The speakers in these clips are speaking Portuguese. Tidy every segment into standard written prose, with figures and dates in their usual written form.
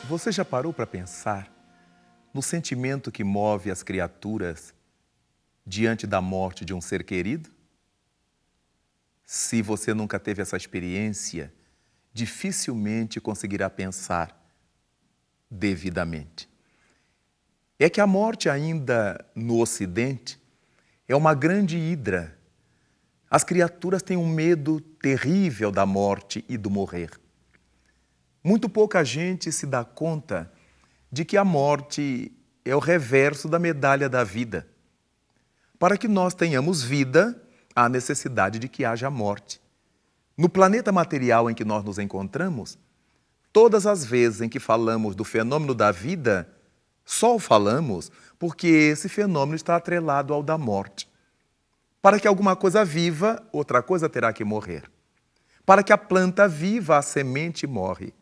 Você já parou para pensar no sentimento que move as criaturas diante da morte de um ser querido? Se você nunca teve essa experiência, dificilmente conseguirá pensar devidamente. É que a morte ainda no Ocidente é uma grande hidra. As criaturas têm um medo terrível da morte e do morrer. Muito pouca gente se dá conta de que a morte é o reverso da medalha da vida. Para que nós tenhamos vida, há necessidade de que haja morte. No planeta material em que nós nos encontramos, todas as vezes em que falamos do fenômeno da vida, só o falamos porque esse fenômeno está atrelado ao da morte. Para que alguma coisa viva, outra coisa terá que morrer. Para que a planta viva, a semente morre.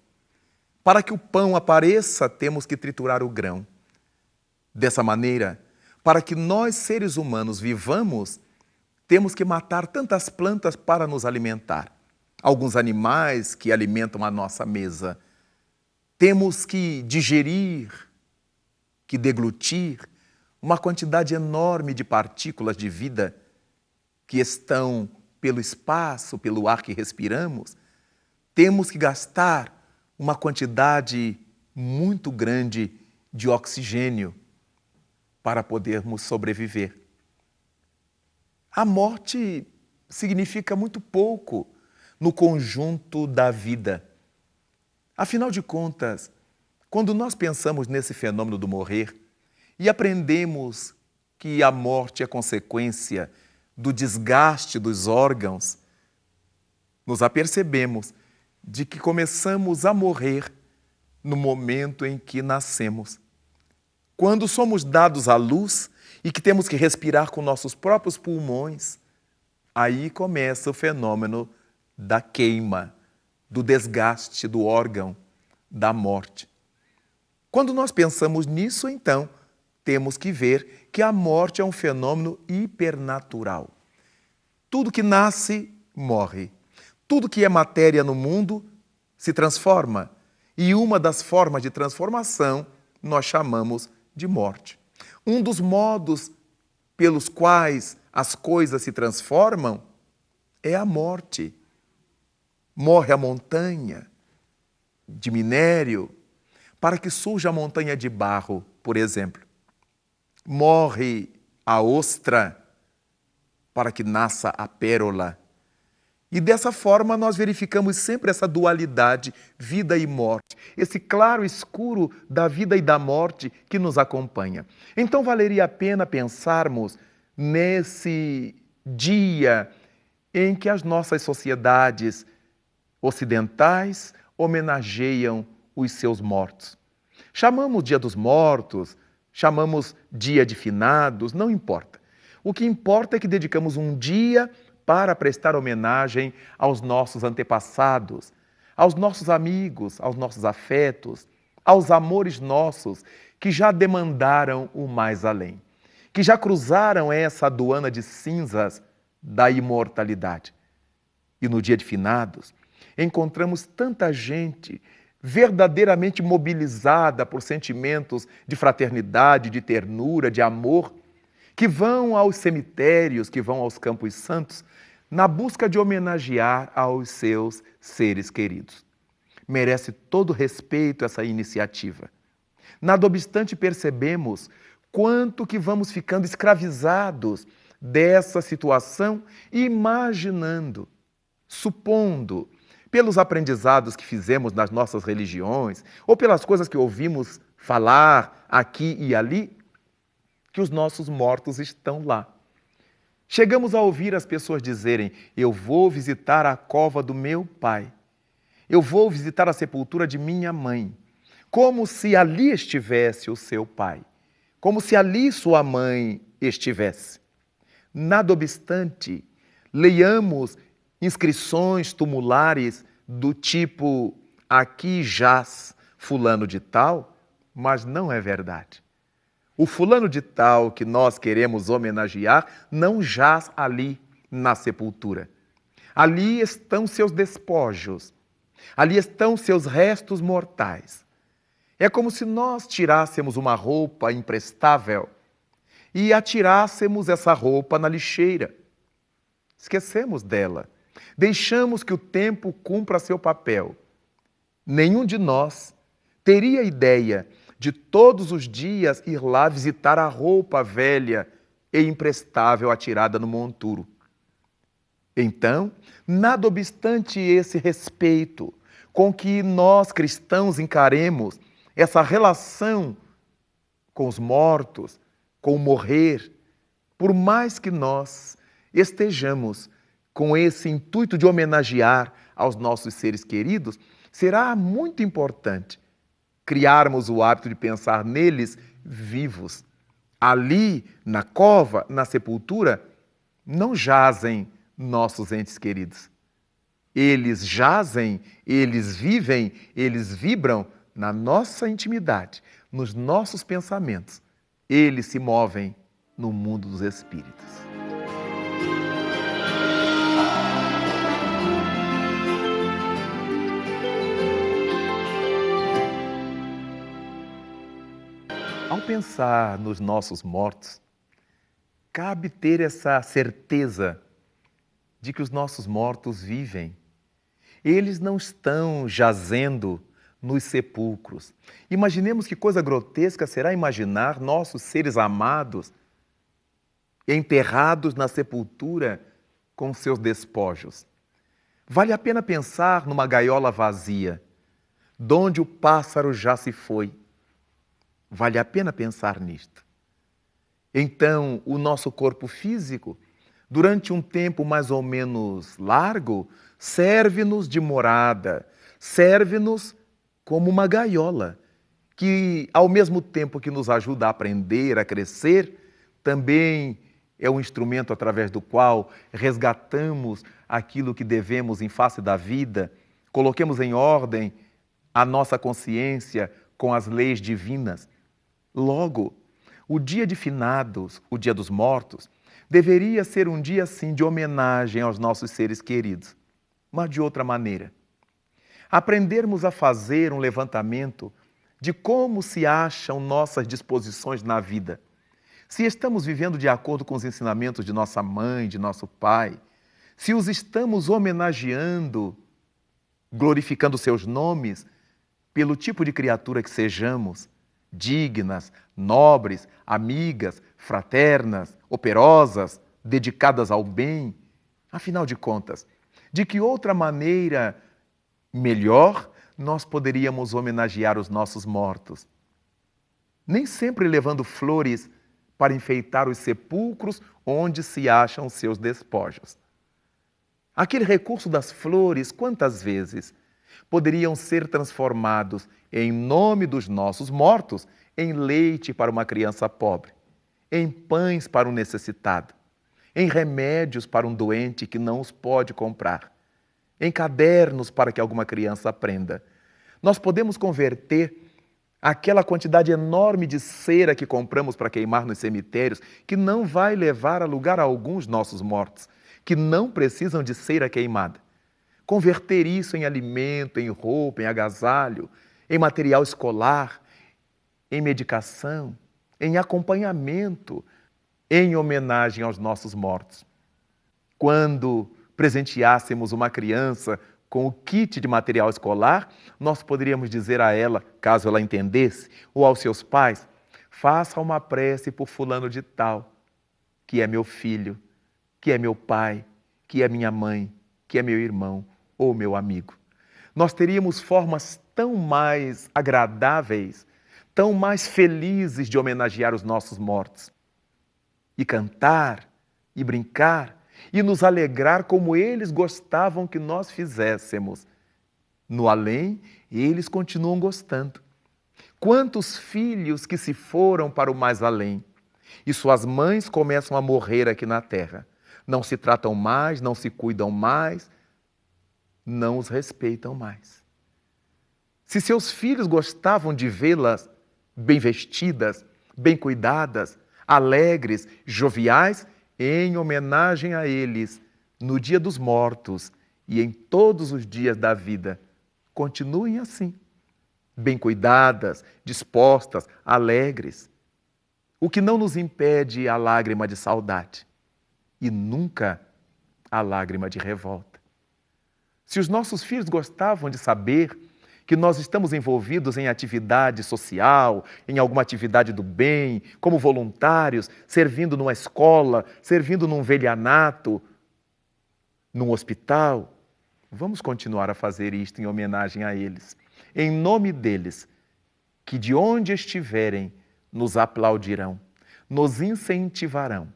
Para que o pão apareça, temos que triturar o grão. Dessa maneira, para que nós, seres humanos, vivamos, temos que matar tantas plantas para nos alimentar. Alguns animais que alimentam a nossa mesa. Temos que digerir, que deglutir uma quantidade enorme de partículas de vida que estão pelo espaço, pelo ar que respiramos. Temos que gastar uma quantidade muito grande de oxigênio para podermos sobreviver. A morte significa muito pouco no conjunto da vida. Afinal de contas, quando nós pensamos nesse fenômeno do morrer e aprendemos que a morte é consequência do desgaste dos órgãos, nos apercebemos de que começamos a morrer no momento em que nascemos. Quando somos dados à luz e que temos que respirar com nossos próprios pulmões, aí começa o fenômeno da queima, do desgaste do órgão, da morte. Quando nós pensamos nisso, então, temos que ver que a morte é um fenômeno hipernatural. Tudo que nasce, morre. Tudo que é matéria no mundo se transforma. E uma das formas de transformação nós chamamos de morte. Um dos modos pelos quais as coisas se transformam é a morte. Morre a montanha de minério para que surja a montanha de barro, por exemplo. Morre a ostra para que nasça a pérola. E dessa forma nós verificamos sempre essa dualidade, vida e morte, esse claro escuro da vida e da morte que nos acompanha. Então valeria a pena pensarmos nesse dia em que as nossas sociedades ocidentais homenageiam os seus mortos. Chamamos Dia dos Mortos, chamamos Dia de Finados, não importa. O que importa é que dedicamos um dia para prestar homenagem aos nossos antepassados, aos nossos amigos, aos nossos afetos, aos amores nossos que já demandaram o mais além, que já cruzaram essa aduana de cinzas da imortalidade. E no dia de finados, encontramos tanta gente verdadeiramente mobilizada por sentimentos de fraternidade, de ternura, de amor, que vão aos cemitérios, que vão aos campos santos, na busca de homenagear aos seus seres queridos. Merece todo respeito essa iniciativa. Nada obstante, percebemos quanto que vamos ficando escravizados dessa situação, imaginando, supondo, pelos aprendizados que fizemos nas nossas religiões, ou pelas coisas que ouvimos falar aqui e ali, que os nossos mortos estão lá. Chegamos a ouvir as pessoas dizerem: eu vou visitar a cova do meu pai, eu vou visitar a sepultura de minha mãe, como se ali estivesse o seu pai, como se ali sua mãe estivesse. Nada obstante, leiamos inscrições tumulares do tipo: aqui jaz fulano de tal, mas não é verdade. O fulano de tal que nós queremos homenagear não jaz ali na sepultura. Ali estão seus despojos, ali estão seus restos mortais. É como se nós tirássemos uma roupa imprestável e atirássemos essa roupa na lixeira. Esquecemos dela. Deixamos que o tempo cumpra seu papel. Nenhum de nós teria ideia de todos os dias ir lá visitar a roupa velha e imprestável atirada no monturo. Então, nada obstante esse respeito com que nós cristãos encaremos essa relação com os mortos, com o morrer, por mais que nós estejamos com esse intuito de homenagear aos nossos seres queridos, será muito importante criarmos o hábito de pensar neles vivos. Ali, na cova, na sepultura, não jazem nossos entes queridos. Eles jazem, eles vivem, eles vibram na nossa intimidade, nos nossos pensamentos. Eles se movem no mundo dos espíritos. Ao pensar nos nossos mortos, cabe ter essa certeza de que os nossos mortos vivem. Eles não estão jazendo nos sepulcros. Imaginemos que coisa grotesca será imaginar nossos seres amados enterrados na sepultura com seus despojos. Vale a pena pensar numa gaiola vazia, donde o pássaro já se foi. Vale a pena pensar nisto. Então, o nosso corpo físico, durante um tempo mais ou menos largo, serve-nos de morada, serve-nos como uma gaiola, que ao mesmo tempo que nos ajuda a aprender, a crescer, também é um instrumento através do qual resgatamos aquilo que devemos em face da vida, coloquemos em ordem a nossa consciência com as leis divinas. Logo, o dia de finados, o dia dos mortos, deveria ser um dia, sim, de homenagem aos nossos seres queridos, mas de outra maneira. Aprendermos a fazer um levantamento de como se acham nossas disposições na vida. Se estamos vivendo de acordo com os ensinamentos de nossa mãe, de nosso pai, se os estamos homenageando, glorificando seus nomes, pelo tipo de criatura que sejamos, dignas, nobres, amigas, fraternas, operosas, dedicadas ao bem. Afinal de contas, de que outra maneira melhor nós poderíamos homenagear os nossos mortos? Nem sempre levando flores para enfeitar os sepulcros onde se acham seus despojos. Aquele recurso das flores, quantas vezes poderiam ser transformados em nome dos nossos mortos em leite para uma criança pobre, em pães para um necessitado, em remédios para um doente que não os pode comprar, em cadernos para que alguma criança aprenda. Nós podemos converter aquela quantidade enorme de cera que compramos para queimar nos cemitérios, que não vai levar a lugar algum os nossos mortos, que não precisam de cera queimada. Converter isso em alimento, em roupa, em agasalho, em material escolar, em medicação, em acompanhamento, em homenagem aos nossos mortos. Quando presenteássemos uma criança com o kit de material escolar, nós poderíamos dizer a ela, caso ela entendesse, ou aos seus pais, faça uma prece por fulano de tal, que é meu filho, que é meu pai, que é minha mãe, que é meu irmão ou meu amigo. Nós teríamos formas tão mais agradáveis, tão mais felizes de homenagear os nossos mortos. E cantar, e brincar, e nos alegrar como eles gostavam que nós fizéssemos. No além, eles continuam gostando. Quantos filhos que se foram para o mais além, e suas mães começam a morrer aqui na terra. Não se tratam mais, não se cuidam mais, não os respeitam mais. Se seus filhos gostavam de vê-las bem vestidas, bem cuidadas, alegres, joviais, em homenagem a eles, no dia dos mortos e em todos os dias da vida, continuem assim. bem cuidadas, dispostas, alegres. O que não nos impede a lágrima de saudade e nunca a lágrima de revolta. Se os nossos filhos gostavam de saber que nós estamos envolvidos em atividade social, em alguma atividade do bem, como voluntários, servindo numa escola, servindo num velhanato, num hospital, vamos continuar a fazer isto em homenagem a eles. Em nome deles, que de onde estiverem, nos aplaudirão, nos incentivarão.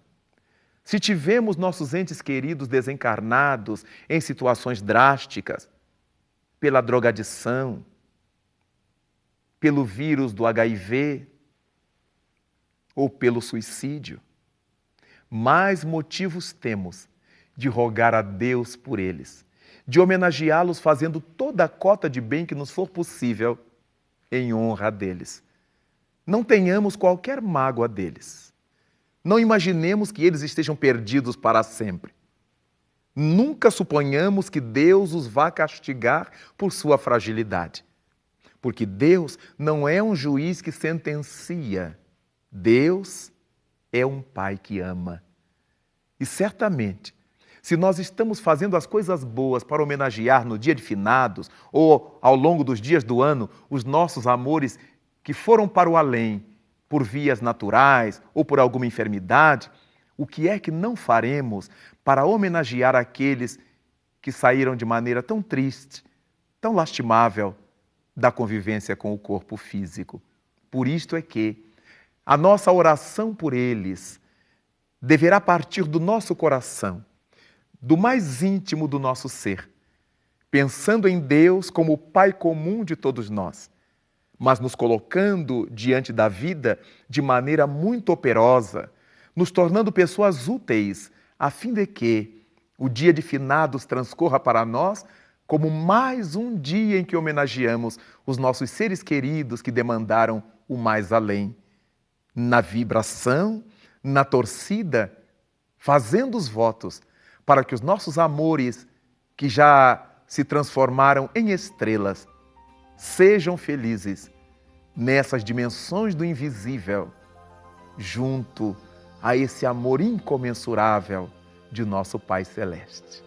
Se tivemos nossos entes queridos desencarnados em situações drásticas, pela drogadição, pelo vírus do HIV ou pelo suicídio, mais motivos temos de rogar a Deus por eles, de homenageá-los fazendo toda a cota de bem que nos for possível em honra deles. Não tenhamos qualquer mágoa deles. Não imaginemos que eles estejam perdidos para sempre. Nunca suponhamos que Deus os vá castigar por sua fragilidade. Porque Deus não é um juiz que sentencia. Deus é um pai que ama. E certamente, se nós estamos fazendo as coisas boas para homenagear no dia de finados ou ao longo dos dias do ano os nossos amores que foram para o além por vias naturais ou por alguma enfermidade, o que é que não faremos para homenagear aqueles que saíram de maneira tão triste, tão lastimável da convivência com o corpo físico? Por isto é que a nossa oração por eles deverá partir do nosso coração, do mais íntimo do nosso ser, pensando em Deus como o Pai comum de todos nós, mas nos colocando diante da vida de maneira muito operosa, nos tornando pessoas úteis, a fim de que o dia de finados transcorra para nós como mais um dia em que homenageamos os nossos seres queridos que demandaram o mais além, na vibração, na torcida, fazendo os votos para que os nossos amores, que já se transformaram em estrelas, sejam felizes nessas dimensões do invisível, junto a esse amor incomensurável de nosso Pai Celeste.